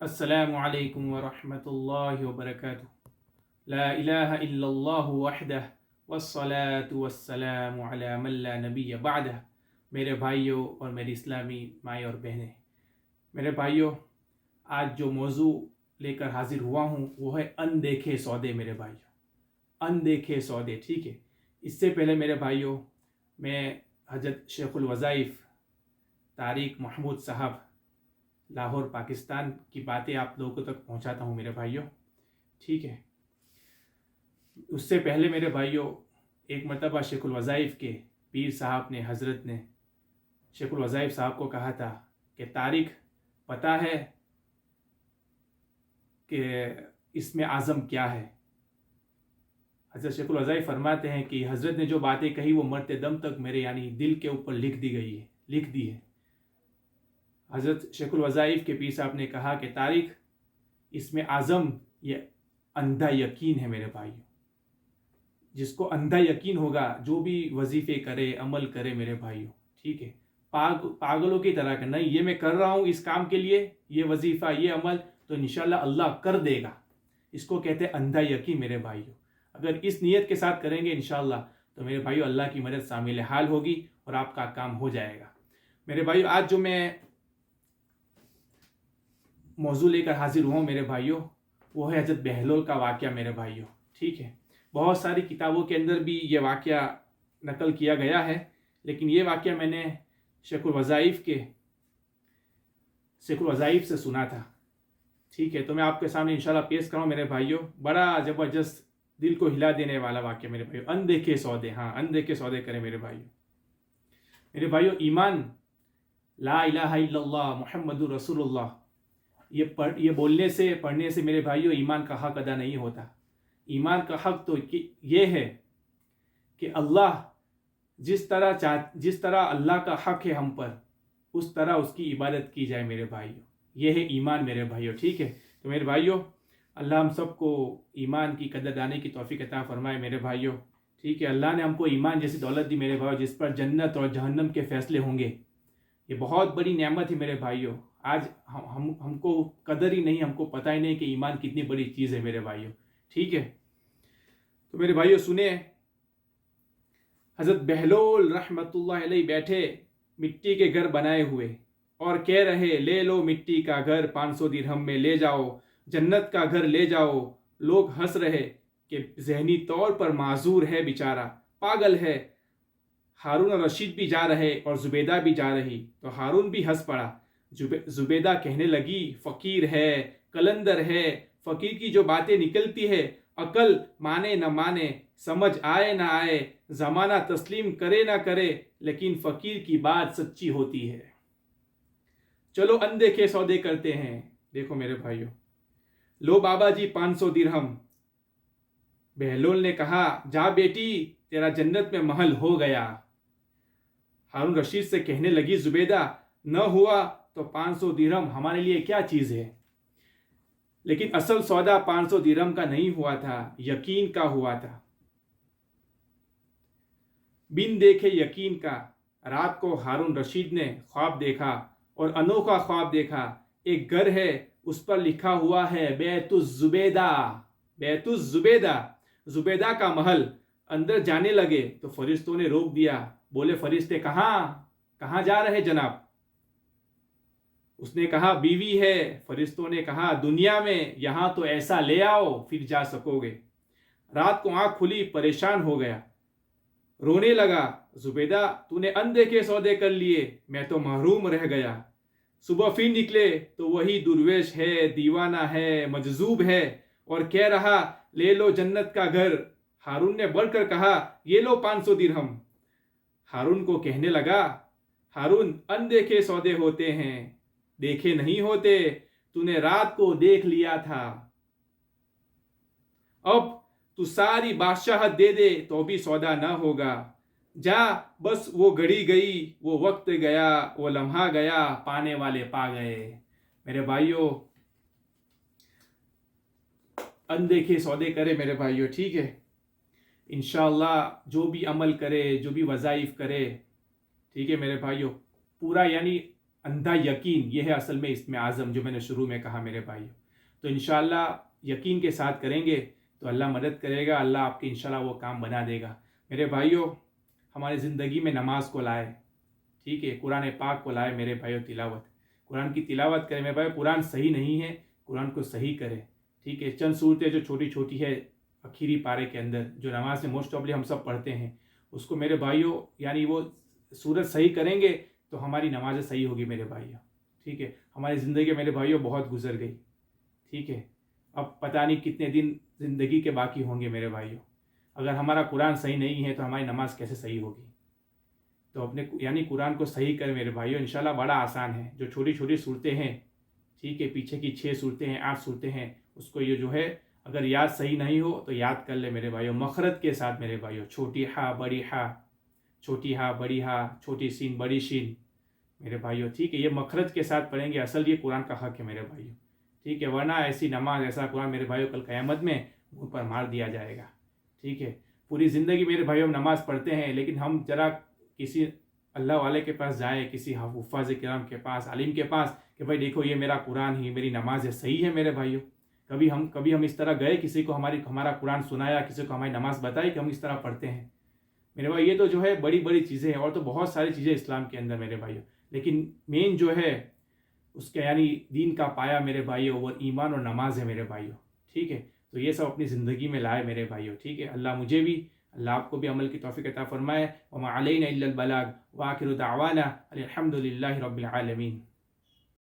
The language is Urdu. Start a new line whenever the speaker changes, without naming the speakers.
السلام علیکم ورحمۃ اللہ وبرکاتہ۔ لا الہ الا اللہ وحدہ والصلاة والسلام علی من لا نبی بعدہ۔ میرے بھائیوں اور میری اسلامی مائیں اور بہنیں، میرے بھائیوں، آج جو موضوع لے کر حاضر ہوا ہوں وہ ہے اندیکھے سودے۔ میرے بھائیوں، اندیکھے سودے، ٹھیک ہے۔ اس سے پہلے میرے بھائیوں، میں حضرت شیخ الوظائف طارق محمود صاحب لاہور پاکستان کی باتیں آپ لوگوں تک پہنچاتا ہوں میرے بھائیوں، ٹھیک ہے۔ اس سے پہلے میرے بھائیوں، ایک مرتبہ شیخ الوظائف کے پیر صاحب نے، حضرت نے شیخ الوظائف صاحب کو کہا تھا کہ طارق، پتہ ہے کہ اسم اعظم کیا ہے؟ حضرت شیخ الوظائف فرماتے ہیں کہ حضرت نے جو باتیں کہی وہ مرتے دم تک میرے یعنی دل کے اوپر لکھ دی ہے۔ حضرت شیخ الوظائف کے پیر صاحب نے کہا کہ طارق، اسم اعظم یہ اندھا یقین ہے میرے بھائیوں۔ جس کو اندھا یقین ہوگا، جو بھی وظیفے کرے، عمل کرے میرے بھائیوں، ٹھیک ہے، پاگلوں کی طرح کہ نہیں یہ میں کر رہا ہوں اس کام کے لیے، یہ وظیفہ، یہ عمل، تو انشاءاللہ اللہ کر دے گا۔ اس کو کہتے ہیں اندھا یقین میرے بھائیوں۔ اگر اس نیت کے ساتھ کریں گے انشاءاللہ تو میرے بھائیوں اللہ کی مدد شامل حال ہوگی اور آپ کا کام ہو جائے گا۔ میرے بھائیوں، آج جو میں موضوع لے کر حاضر ہوا ہوں میرے بھائیوں، وہ ہے حضرت بہلول کا واقعہ میرے بھائیوں، ٹھیک ہے۔ بہت ساری کتابوں کے اندر بھی یہ واقعہ نقل کیا گیا ہے، لیکن یہ واقعہ میں نے شیخ الوظائف سے سنا تھا، ٹھیک ہے۔ تو میں آپ کے سامنے انشاءاللہ پیش کروں میرے بھائیوں۔ بڑا زبردست، دل کو ہلا دینے والا واقعہ میرے بھائیوں۔ اندیکھے سودے، ہاں اندیکھے سودے کریں میرے بھائیوں۔ میرے بھائیوں، ایمان، لا الہ الا اللہ محمد رسول اللہ، یہ بولنے سے، پڑھنے سے میرے بھائیوں ایمان کا حق ادا نہیں ہوتا۔ ایمان کا حق تو یہ ہے کہ اللہ جس طرح اللہ کا حق ہے ہم پر، اس طرح اس کی عبادت کی جائے میرے بھائیوں۔ یہ ہے ایمان میرے بھائیوں، ٹھیک ہے۔ تو میرے بھائیوں، اللہ ہم سب کو ایمان کی قدر دانے کی توفیق عطا فرمائے میرے بھائیوں، ٹھیک ہے۔ اللہ نے ہم کو ایمان جیسی دولت دی میرے بھائیوں، جس پر جنت اور جہنم کے فیصلے ہوں گے۔ یہ بہت بڑی نعمت ہے میرے بھائیوں۔ آج ہم کو قدر ہی نہیں، ہم کو پتہ ہی نہیں کہ ایمان کتنی بڑی چیز ہے میرے بھائیوں، ٹھیک ہے۔ تو میرے بھائیوں سنیں، حضرت بہلول رحمۃ اللہ علیہ بیٹھے مٹی کے گھر بنائے ہوئے اور کہہ رہے، لے لو مٹی کا گھر 500 درہم میں لے جاؤ، جنت کا گھر لے جاؤ۔ لوگ ہنس رہے کہ ذہنی طور پر معذور ہے بیچارہ، پاگل ہے۔ ہارون رشید بھی جا رہے اور زبیدہ بھی جا رہی، تو ہارون بھی ہنس پڑا۔ زبیدہ کہنے لگی، فقیر ہے، قلندر ہے، فقیر کی جو باتیں نکلتی ہے، عقل مانے نہ مانے، سمجھ آئے نہ آئے، زمانہ تسلیم کرے نہ کرے، لیکن فقیر کی بات سچی ہوتی ہے۔ چلو اندیکھے سودے کرتے ہیں۔ دیکھو میرے بھائیوں، لو بابا جی 500 درہم۔ بہلول نے کہا، جا بیٹی، تیرا جنت میں محل ہو گیا۔ ہارون رشید سے کہنے لگی زبیدہ، نہ ہوا تو 500 درہم ہمارے لیے کیا چیز ہے؟ لیکن اصل سودا 500 درہم کا نہیں ہوا تھا، یقین کا ہوا تھا۔ بن دیکھے یقین کا۔ رات کو ہارون رشید نے خواب دیکھا اور انوکھا خواب دیکھا۔ ایک گھر ہے، اس پر لکھا ہوا ہے بیت الزبیدہ، بیت الزبیدہ، زبیدہ کا محل۔ اندر جانے لگے تو فرشتوں نے روک دیا، بولے فرشتے کہاں جا رہے جناب؟ اس نے کہا بیوی ہے۔ فرشتوں نے کہا دنیا میں، یہاں تو ایسا لے آؤ پھر جا سکو گے۔ رات کو آنکھ کھلی، پریشان ہو گیا، رونے لگا، زبیدہ تو نے اندیکھے سودے کر لیے، میں تو محروم رہ گیا۔ صبح پھر نکلے تو وہی درویش ہے، دیوانہ ہے، مجذوب ہے، اور کہہ رہا لے لو جنت کا گھر۔ ہارون نے بڑھ کر کہا یہ لو 500 درہم۔ ہارون کو کہنے لگا، ہارون اندیکھے سودے ہوتے ہیں، دیکھے نہیں ہوتے، تو نے رات کو دیکھ لیا تھا، اب تو ساری بادشاہت دے دے تو بھی سودا نہ ہوگا۔ جا، بس وہ گھڑی گئی، وہ وقت گیا، وہ لمحہ گیا، پانے والے پا گئے۔ میرے بھائیوں، اندیکھے سودے کرے میرے بھائیوں، ٹھیک ہے۔ انشاءاللہ جو بھی عمل کرے، جو بھی وظائف کرے، ٹھیک ہے میرے بھائیوں، پورا یعنی اندھا یقین، یہ ہے اصل میں اسم اعظم جو میں نے شروع میں کہا میرے بھائیوں. تو انشاءاللہ یقین کے ساتھ کریں گے تو اللہ مدد کرے گا، اللہ آپ کے انشاءاللہ وہ کام بنا دے گا. میرے بھائیوں، ہماری زندگی میں نماز کو لائے، ٹھیک ہے، قرآن پاک کو لائے میرے بھائیوں، تلاوت، قرآن کی تلاوت کریں میرے بھائی. قرآن صحیح نہیں ہے، قرآن کو صحیح کریں، ٹھیک ہے. چند صورتیں جو چھوٹی چھوٹی ہے اخیری پارے کے اندر جو نماز میں موسٹ آفلی ہم سب پڑھتے ہیں، اس کو میرے بھائیوں یعنی وہ صورت صحیح کریں گے تو ہماری نمازیں صحیح ہوگی میرے بھائیوں، ٹھیک ہے. ہماری زندگی میرے بھائیوں بہت گزر گئی، ٹھیک ہے. اب پتہ نہیں کتنے دن زندگی کے باقی ہوں گے میرے بھائیوں. اگر ہمارا قرآن صحیح نہیں ہے تو ہماری نماز کیسے صحیح ہوگی؟ تو اپنے یعنی قرآن کو صحیح کریں میرے بھائیوں. انشاءاللہ بڑا آسان ہے، جو چھوٹی چھوٹی صورتیں ہیں، ٹھیک ہے، پیچھے کی 6 صورتیں ہیں، 8 صورتیں ہیں، اس کو یہ جو ہے اگر یاد صحیح نہیں ہو تو یاد کر لے میرے بھائیوں، مخرج کے ساتھ میرے بھائیوں. چھوٹی ہا بڑی ہا، چھوٹی ہا بڑی ہا، چھوٹی سین بڑی شین میرے بھائیوں، ٹھیک ہے. یہ مخرج کے ساتھ پڑھیں گے، اصل یہ قرآن کا حق ہے میرے بھائیوں، ٹھیک ہے. ورنہ ایسی نماز ایسا قرآن میرے بھائیوں کل قیامت میں منہ پر مار دیا جائے گا، ٹھیک ہے. پوری زندگی میرے بھائیوں ہم نماز پڑھتے ہیں، لیکن ہم ذرا کسی اللہ والے کے پاس جائیں، کسی حفاظ کرام کے پاس، عالم کے پاس، کہ بھائی دیکھو یہ میرا قرآن ہی میری نماز ہے، صحیح ہے میرے بھائیوں. کبھی ہم اس طرح گئے، کسی کو ہمارا قرآن سنایا، کسی کو ہماری نماز بتائی کہ ہم اس طرح پڑھتے ہیں میرے بھائی. یہ تو جو ہے بڑی بڑی چیزیں ہیں، اور تو بہت ساری چیزیں اسلام کے اندر میرے بھائیوں، لیکن مین جو ہے اس کے یعنی دین کا پایا میرے بھائیوں وہ ایمان اور نماز ہے میرے بھائیوں، ٹھیک ہے. تو یہ سب اپنی زندگی میں لائے میرے بھائیوں، ٹھیک ہے. اللہ مجھے بھی، اللہ آپ کو بھی عمل کی توفیق عطا فرمائے. وما علینا الا البلاغ، وآخر دعوانا الحمد للہ رب العالمین.